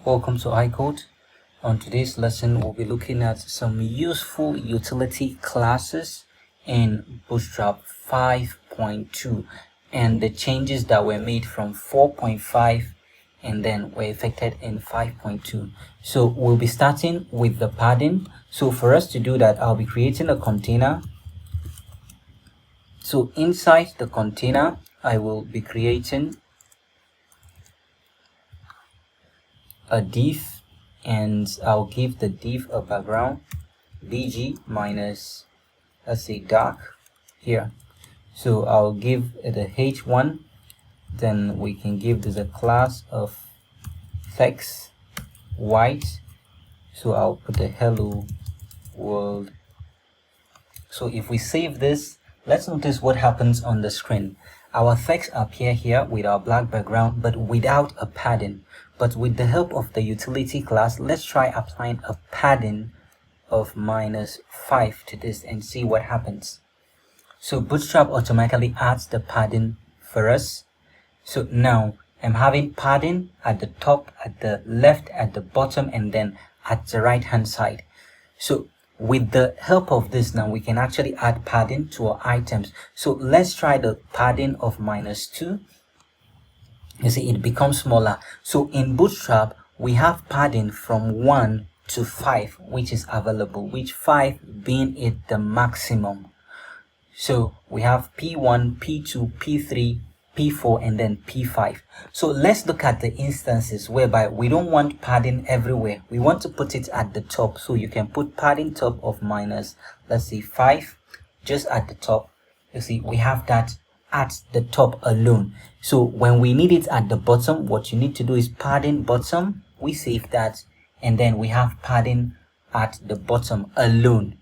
Welcome to iCode. On today's lesson, we'll be looking at some useful utility classes in Bootstrap 5.2 and the changes that were made from 4.5 and then were effected in 5.2. So we'll be starting with the padding. So for us to do that, I'll be creating a container. So inside the container, I will be creating a div, and I'll give the div a background bg minus, let's say, dark here. So I'll give it a h1, then we can give this a class of text white. So I'll put the hello world. So if we save this, let's notice what happens on the screen. Our text appear here with our black background but without a padding. But with the help of the utility class, let's try applying a padding of -5 to this and see what happens. So Bootstrap automatically adds the padding for us. So now I'm having padding at the top, at the left, at the bottom, and then at the right hand side. So with the help of this, now we can actually add padding to our items. So let's try the padding of -2. You see, it becomes smaller. So in Bootstrap, we have padding from 1 to 5, which is available, which 5 being it the maximum. So we have P1, P2, P3, P4, and then P5. So let's look at the instances whereby we don't want padding everywhere. We want to put it at the top. So you can put padding top of let's say 5, just at the top. You see, we have that at the top alone. So when we need it at the bottom, what you need to do is padding bottom. We save that, and then we have padding at the bottom alone.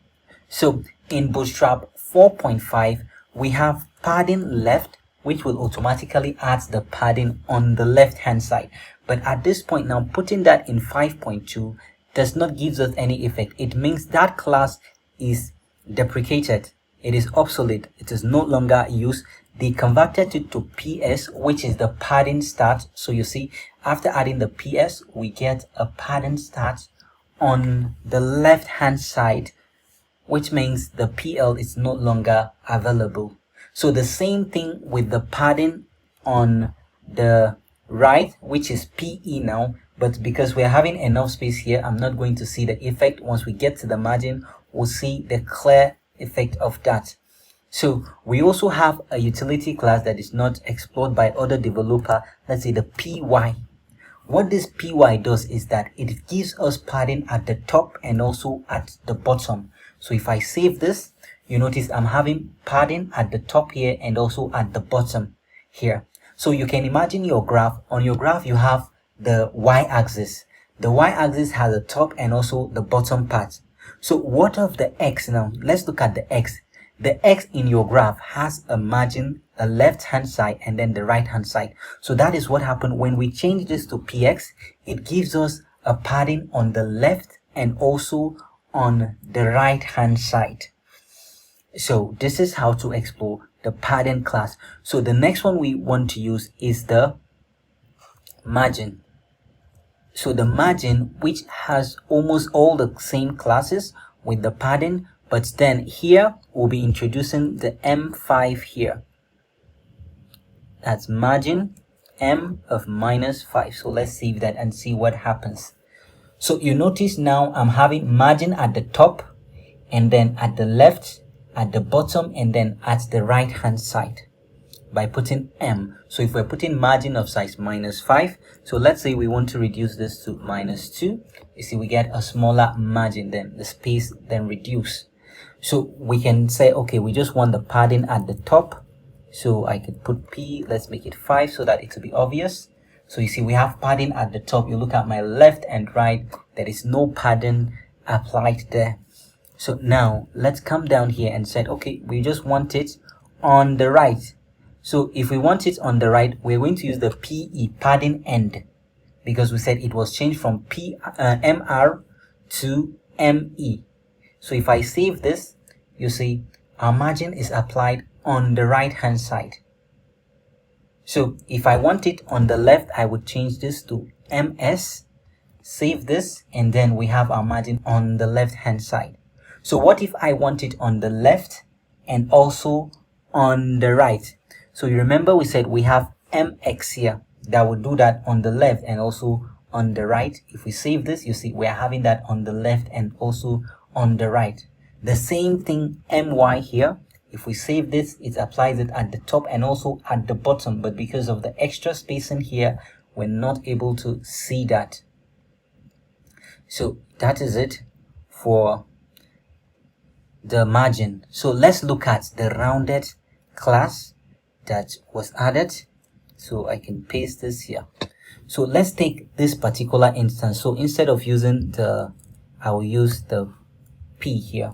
So in Bootstrap 4.5, we have padding left, which will automatically add the padding on the left hand side. But at this point now, putting that in 5.2 does not give us any effect. It means that class is deprecated. It is obsolete. It is no longer used. They converted it to PS, which is the padding start. So you see, after adding the PS, we get a padding start on the left hand side, which means the PL is no longer available. So the same thing with the padding on the right, which is PE now, but because we're having enough space here, I'm not going to see the effect. Once we get to the margin, we'll see the clear effect of that. So we also have a utility class that is not explored by other developer, let's say the PY. What this PY does is that it gives us padding at the top and also at the bottom. So if I save this, you notice I'm having padding at the top here and also at the bottom here. So you can imagine your graph. On your graph, you have the y-axis. The y-axis has the top and also the bottom part. So what of the x now? Let's look at the x. The x in your graph has a margin, a left hand side and then the right hand side. So that is what happened when we change this to px. It gives us a padding on the left and also on the right hand side. So this is how to explore the padding class. So the next one we want to use is the margin. So the margin, which has almost all the same classes with the padding, but then here we'll be introducing the M5 here. That's margin M of -5. So let's save that and see what happens. So you notice now I'm having margin at the top and then at the left, at the bottom, and then at the right hand side by putting M. So if we're putting margin of size -5, so let's say we want to reduce this to -2, you see we get a smaller margin, then the space then reduce. So we can say, okay, we just want the padding at the top. So I could put P, let's make it 5 so that it will be obvious. So you see we have padding at the top. You look at my left and right, there is no padding applied there. So now let's come down here and say, okay, we just want it on the right. So if we want it on the right, we're going to use the PE, padding end, because we said it was changed from MR to ME. So if I save this, you see our margin is applied on the right hand side. So if I want it on the left, I would change this to MS. save this, and then we have our margin on the left hand side. So what if I want it on the left and also on the right? So you remember we said we have mx here that will do that on the left and also on the right. If we save this, you see we are having that on the left and also on the right. The same thing my here. If we save this, it applies it at the top and also at the bottom, but because of the extra spacing here, we're not able to see that. So that is it for the margin. So let's look at the rounded class that was added. So I can paste this here. So let's take this particular instance. So instead of using I will use the P here.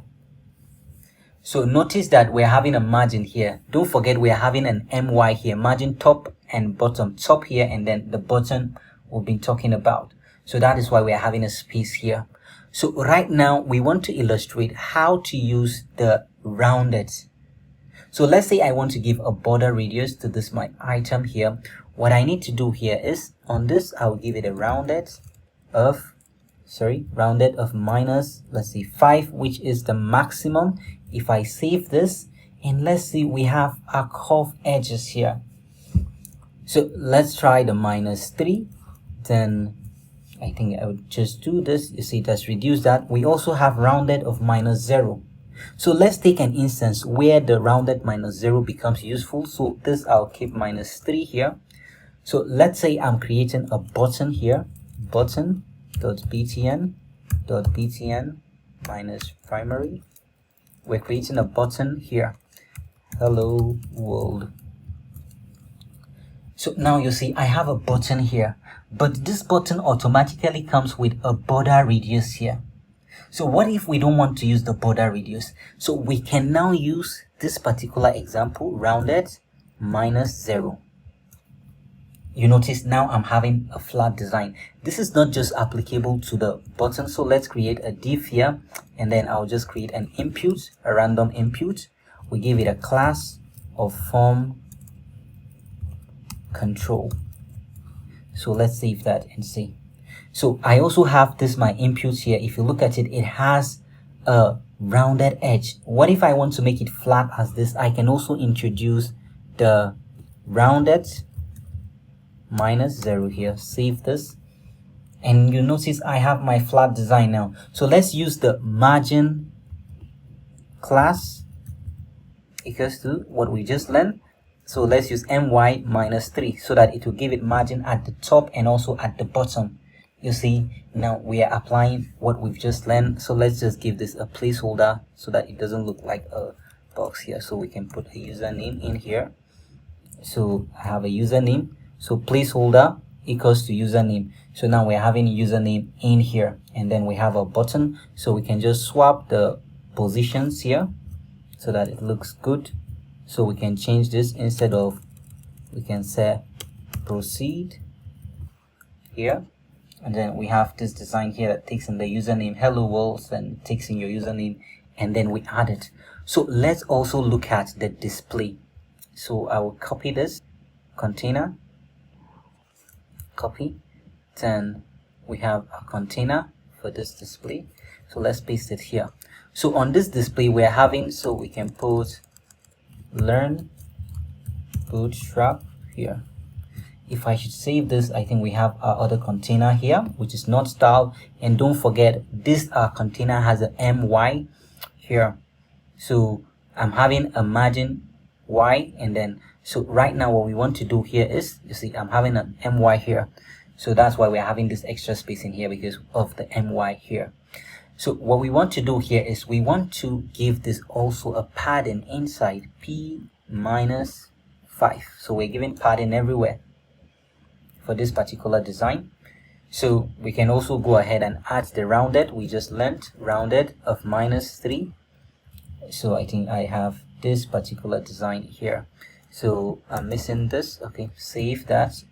So notice that we're having a margin here. Don't forget we're having an my here, margin top and bottom, top here and then the bottom we've been talking about. So that is why we're having a space here. So right now we want to illustrate how to use the rounded. So let's say I want to give a border radius to this my item here. What I need to do here is on this I'll give it a rounded of minus, let's see, 5, which is the maximum. If I save this, and let's see, we have our curved edges here. So let's try the minus 3. Then I think I would just do this. You see, that's reduced that. We also have rounded of minus 0. So let's take an instance where the rounded minus 0 becomes useful. So this I'll keep minus 3 here. So let's say I'm creating a button here, button.btn minus primary. We're creating a button here, hello world. So now you see I have a button here, but this button automatically comes with a border radius here. So what if we don't want to use the border radius? So we can now use this particular example, rounded minus 0. You notice now I'm having a flat design. This is not just applicable to the button. So let's create a div here, and then I'll just create an input, a random input. We give it a class of form control. So let's save that and see. So I also have this my input here. If you look at it, it has a rounded edge. What if I want to make it flat as this? I can also introduce the rounded minus 0 here. Save this, and you notice I have my flat design now. So let's use the margin class equals to what we just learned. So let's use my minus 3 so that it will give it margin at the top and also at the bottom. You see, now we are applying what we've just learned. So let's just give this a placeholder so that it doesn't look like a box here. So we can put a username in here. So I have a username. So placeholder equals to username. So now we're having username in here, and then we have a button. So we can just swap the positions here so that it looks good. So we can change this. Instead of, we can say proceed here, and then we have this design here that takes in the username hello world and takes in your username, and then we add it. So let's also look at the display. So I will copy this container, copy, then we have a container for this display. So let's paste it here. So on this display we're having, so we can put learn Bootstrap here. If I should save this, I think we have our other container here, which is not style. And don't forget, this container has a my here. So I'm having a margin y, and then so right now what we want to do here is, you see, I'm having an my here. So that's why we're having this extra space in here, because of the my here. So what we want to do here is we want to give this also a padding inside, p minus 5. So we're giving padding everywhere for this particular design. So we can also go ahead and add the rounded. We just learned rounded of minus 3. So I think I have this particular design here. So I'm missing this. Okay, save that.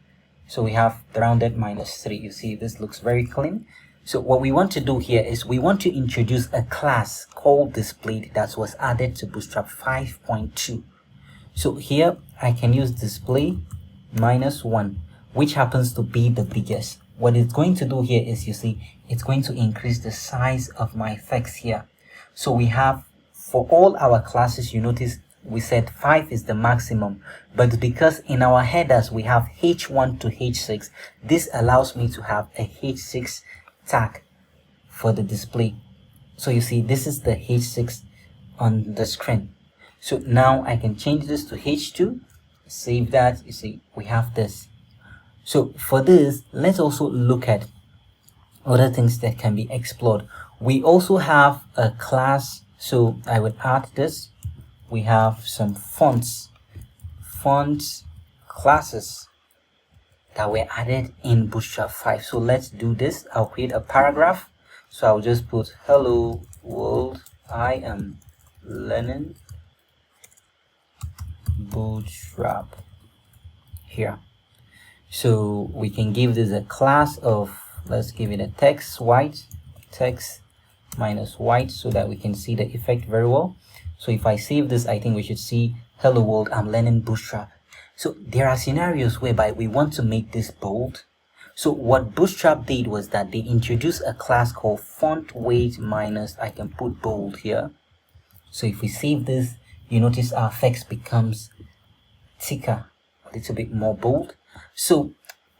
So we have the rounded minus 3. You see, this looks very clean. So what we want to do here is we want to introduce a class called displayed that was added to Bootstrap 5.2. So here I can use display minus 1, which happens to be the biggest. what it's going to do here is, you see, it's going to increase the size of my text here. So we have, for all our classes, you notice we said 5 is the maximum, but because in our headers we have H1 to H6, this allows me to have a H6 tag for the display. So you see, this is the H6 on the screen. So now I can change this to H2, save that. You see, we have this. So for this, let's also look at other things that can be explored. We also have a class, so I would add this. We have some fonts classes that were added in Bootstrap 5. So let's do this. I'll create a paragraph. So I'll just put, hello world, I am learning Bootstrap here. So we can give this a class of, let's give it a text white, text minus white, so that we can see the effect very well. So if I save this, I think we should see, hello world, I'm learning Bootstrap. So there are scenarios whereby we want to make this bold. So what Bootstrap did was that they introduced a class called font weight minus, I can put bold here. So if we save this, you notice our text becomes thicker, a little bit more bold. So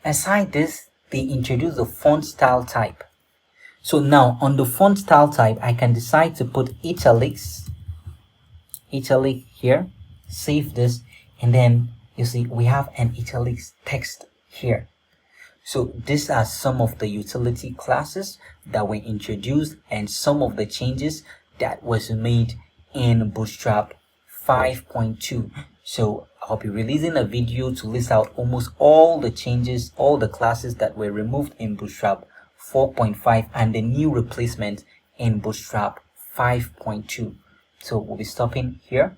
aside this, they introduced the font style type. So now on the font style type, I can decide to put italics here, save this, and then you see we have an italics text here. So these are some of the utility classes that were introduced and some of the changes that was made in Bootstrap 5.2. So I'll be releasing a video to list out almost all the changes, all the classes that were removed in Bootstrap 4.5 and the new replacement in Bootstrap 5.2. So we'll be stopping here.